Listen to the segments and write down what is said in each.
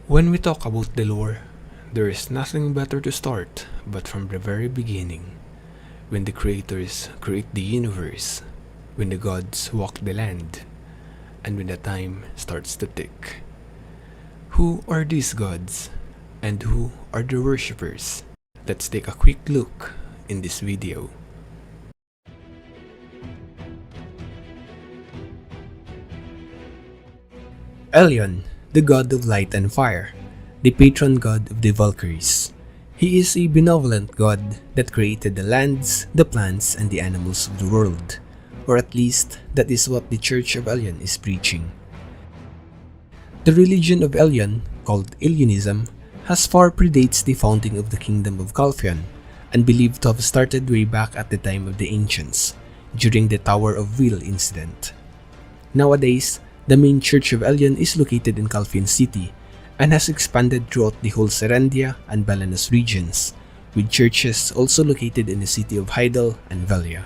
When we talk about the lore, there is nothing better to start but from the very beginning, when the creators create the universe, when the gods walk the land, and when the time starts to tick. Who are these gods, and who are the worshippers? Let's take a quick look in this video. Elion, the god of light and fire, the patron god of the Valkyries. He is a benevolent god that created the lands, the plants, and the animals of the world, or at least that is what the Church of Elion is preaching. The religion of Elion, called Elionism, has far predates the founding of the kingdom of Calphion, and believed to have started way back at the time of the ancients, during the Tower of Wheel incident. Nowadays, the main Church of Elion is located in Calphion City, and has expanded throughout the whole Serendia and Balanos regions, with churches also located in the city of Hydael and Velia.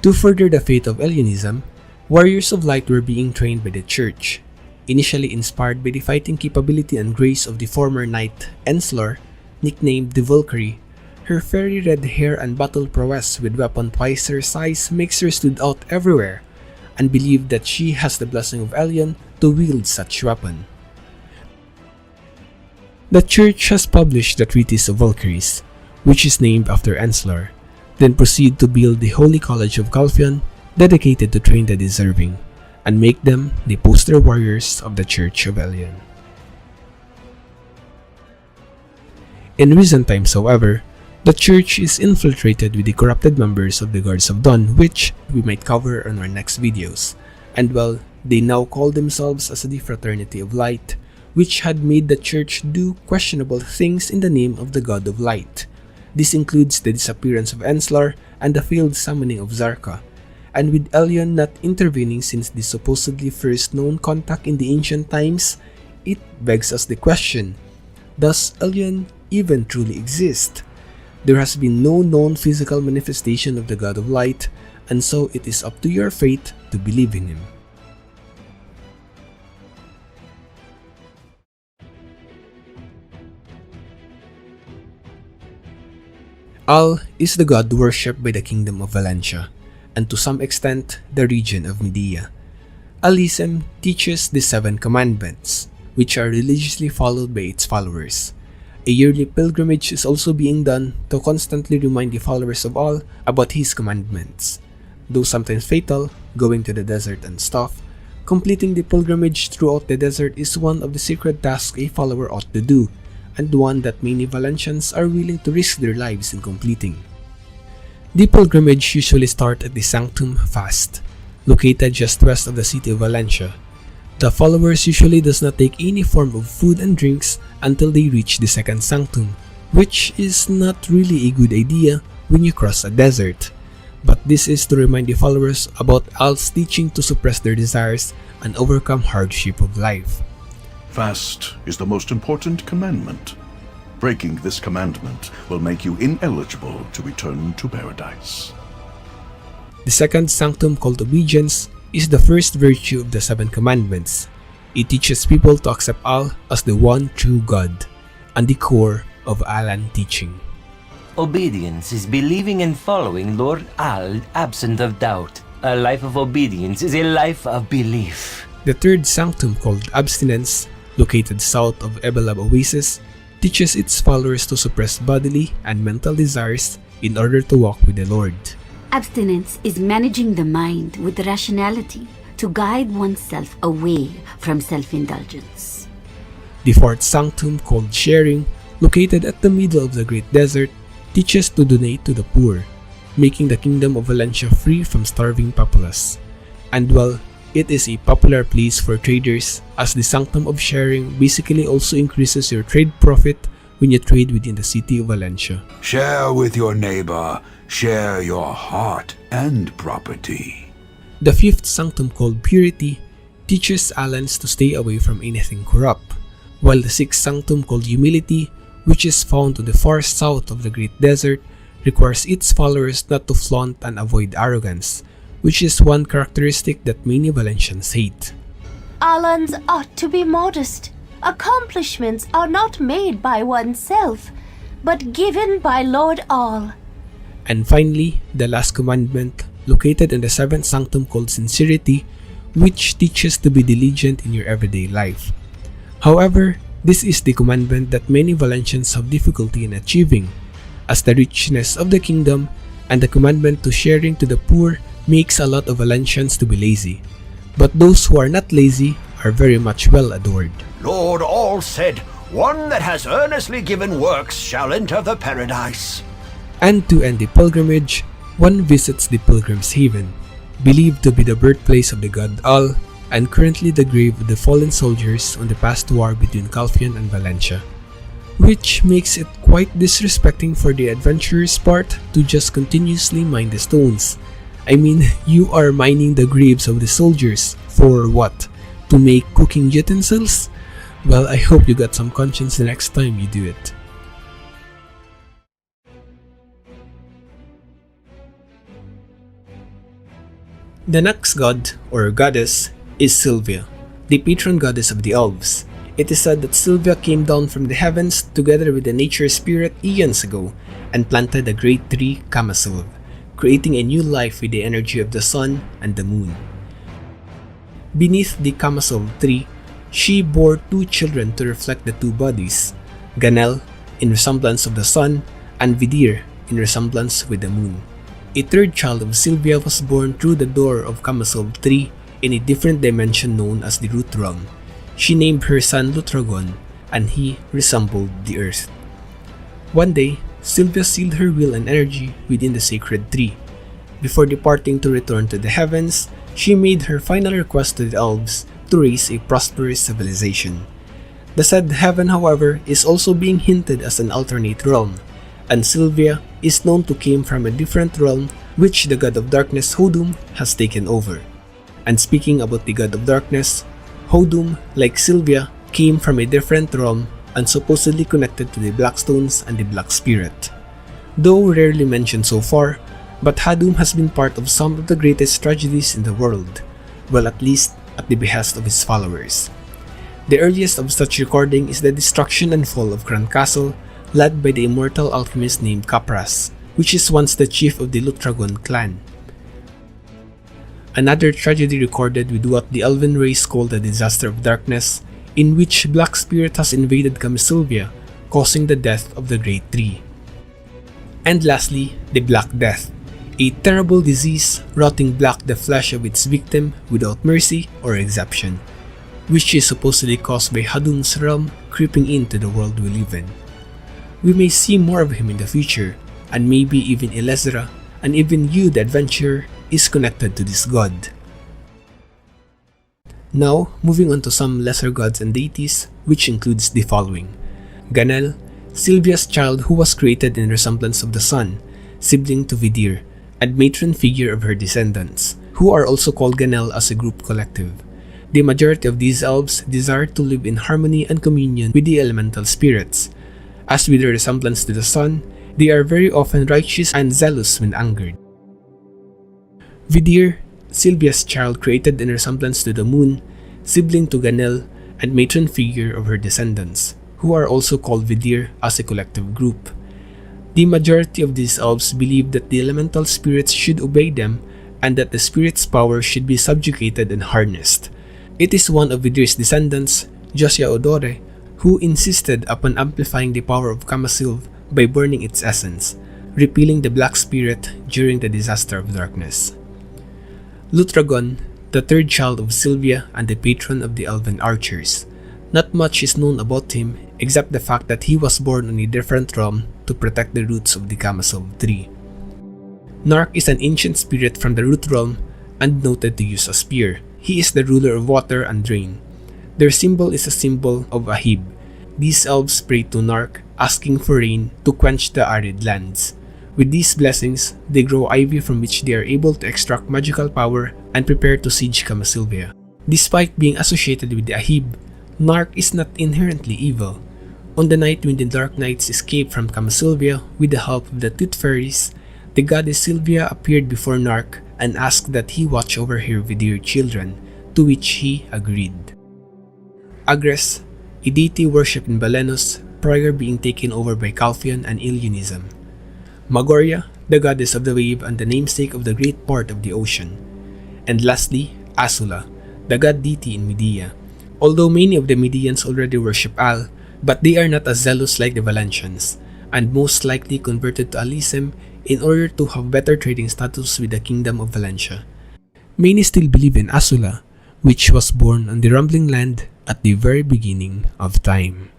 To further the faith of Elionism, warriors of light were being trained by the church, initially inspired by the fighting capability and grace of the former knight Enslar, nicknamed the Valkyrie. Her fairy red hair and battle prowess with weapon twice her size makes her stood out everywhere, and believed that she has the blessing of Elion to wield such weapon. The church has published the Treatise of Valkyries, which is named after Enslar, then proceed to build the Holy College of Calphion, dedicated to train the deserving, and make them the poster warriors of the Church of Elion. In recent times, however, the church is infiltrated with the corrupted members of the Guards of Dawn, which we might cover on our next videos, and well, they now call themselves as the Fraternity of Light, which had made the church do questionable things in the name of the God of Light. This includes the disappearance of Enslar and the failed summoning of Zarka, and with Elion not intervening since the supposedly first known contact in the ancient times, it begs us the question, does Elion even truly exist? There has been no known physical manifestation of the God of Light, and so it is up to your faith to believe in him. Al is the god worshipped by the kingdom of Valentia, and to some extent the region of Media. Alism teaches the 7 commandments, which are religiously followed by its followers. A yearly pilgrimage is also being done to constantly remind the followers of Al about his commandments. Though sometimes fatal, going to the desert and stuff, completing the pilgrimage throughout the desert is one of the sacred tasks a follower ought to do, and one that many Valentians are willing to risk their lives in completing. The pilgrimage usually starts at the Sanctum Fast, located just west of the city of Valencia. The followers usually does not take any form of food and drinks until they reach the second sanctum, which is not really a good idea when you cross a desert. But this is to remind the followers about Al's teaching to suppress their desires and overcome hardship of life. Fast is the most important commandment. Breaking this commandment will make you ineligible to return to paradise. The second sanctum, called obedience, is the first virtue of the 7 commandments. It teaches people to accept Al as the one true God, and the core of Alan teaching. Obedience is believing and following Lord Al absent of doubt. A life of obedience is a life of belief. The third sanctum, called abstinence, located south of Ebelab Oasis, teaches its followers to suppress bodily and mental desires in order to walk with the Lord. Abstinence is managing the mind with rationality to guide oneself away from self-indulgence. The fourth sanctum, called sharing, located at the middle of the Great Desert, teaches to donate to the poor, making the kingdom of Valencia free from starving populace. And well, it is a popular place for traders, as the sanctum of sharing basically also increases your trade profit when you trade within the city of Valencia. Share with your neighbor, share your heart and property. The fifth sanctum, called purity, teaches Alans to stay away from anything corrupt, while the sixth sanctum, called humility, which is found to the far south of the Great Desert, requires its followers not to flaunt and avoid arrogance, which is one characteristic that many Valencians hate. Alans ought to be modest, accomplishments are not made by oneself, but given by Lord All. And finally, the last commandment, located in the seventh sanctum called sincerity, which teaches to be diligent in your everyday life. However, this is the commandment that many Valencians have difficulty in achieving, as the richness of the kingdom and the commandment to sharing to the poor makes a lot of Valencians to be lazy. But those who are not lazy are very much well adored. Lord All said, "One that has earnestly given works shall enter the paradise." And to end the pilgrimage, one visits the pilgrim's haven, believed to be the birthplace of the god Al, and currently the grave of the fallen soldiers on the past war between Calfian and Valencia, which makes it quite disrespecting for the adventurer's part to just continuously mine the stones. I mean, you are mining the graves of the soldiers for what? To make cooking utensils? Well, I hope you got some conscience the next time you do it. The next god, or goddess, is Sylvia, the patron goddess of the elves. It is said that Sylvia came down from the heavens together with the nature spirit eons ago and planted a great tree, Kamasilv, creating a new life with the energy of the sun and the moon. Beneath the Kamasilv tree, she bore two children to reflect the two bodies, Ganel, in resemblance of the sun, and Vidir, in resemblance with the moon. A third child of Sylvia was born through the door of Kamasilv tree in a different dimension known as the Root Realm. She named her son Lutragon, and he resembled the earth. One day, Sylvia sealed her will and energy within the sacred tree. Before departing to return to the heavens, she made her final request to the elves to raise a prosperous civilization. The said heaven, however, is also being hinted as an alternate realm, and Sylvia is known to come from a different realm which the god of darkness Hodum has taken over. And speaking about the god of darkness, Hodum, like Sylvia, came from a different realm and supposedly connected to the Black Stones and the Black Spirit. Though rarely mentioned so far, but Hodum has been part of some of the greatest tragedies in the world, well, at least at the behest of his followers. The earliest of such recording is the destruction and fall of Grand Castle, led by the immortal alchemist named Kapras, which is once the chief of the Lutragon clan. Another tragedy recorded with what the elven race called the Disaster of Darkness, in which Black Spirit has invaded Kamisilvia, causing the death of the Great Tree. And lastly, the Black Death, a terrible disease rotting black the flesh of its victim without mercy or exception, which is supposedly caused by Hadum's realm creeping into the world we live in. We may see more of him in the future, and maybe even Elezra, and even you, the adventurer, is connected to this god. Now, moving on to some lesser gods and deities, which includes the following. Ganel, Sylvia's child who was created in resemblance of the sun, sibling to Vidir, and matron figure of her descendants, who are also called Ganel as a group collective. The majority of these elves desire to live in harmony and communion with the elemental spirits. As with their resemblance to the sun, they are very often righteous and zealous when angered. Vidir, Sylvia's child created in resemblance to the moon, sibling to Ganel, and matron figure of her descendants, who are also called Vidir as a collective group. The majority of these elves believe that the elemental spirits should obey them and that the spirit's power should be subjugated and harnessed. It is one of Vidir's descendants, Josia Odore, who insisted upon amplifying the power of Kamasilv by burning its essence, repealing the Black Spirit during the Disaster of Darkness. Lutragon, the third child of Sylvia and the patron of the elven archers. Not much is known about him except the fact that he was born on a different realm to protect the roots of the Kamasilv tree. Nark is an ancient spirit from the root realm and noted to use a spear. He is the ruler of water and rain. Their symbol is a symbol of Ahib. These elves pray to Nark, asking for rain to quench the arid lands. With these blessings, they grow ivy from which they are able to extract magical power and prepare to siege Kamasilvia. Despite being associated with the Ahib, Nark is not inherently evil. On the night when the Dark Knights escaped from Kamasilvia with the help of the Tooth Fairies, the goddess Sylvia appeared before Nark and asked that he watch over her Vidir children, to which he agreed. Agres, a deity worshipped in Balenos prior being taken over by Calphion and Ilionism. Magoria, the goddess of the wave and the namesake of the great part of the ocean. And lastly, Asula, the god deity in Medea. Although many of the Medians already worship Al, but they are not as zealous like the Valencians, and most likely converted to Alisem in order to have better trading status with the Kingdom of Valencia. Many still believe in Asula, which was born on the rumbling land at the very beginning of time.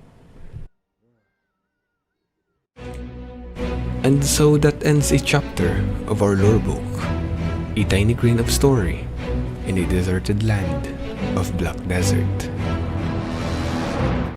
And so that ends a chapter of our lore book, a tiny grain of story in a deserted land of Black Desert.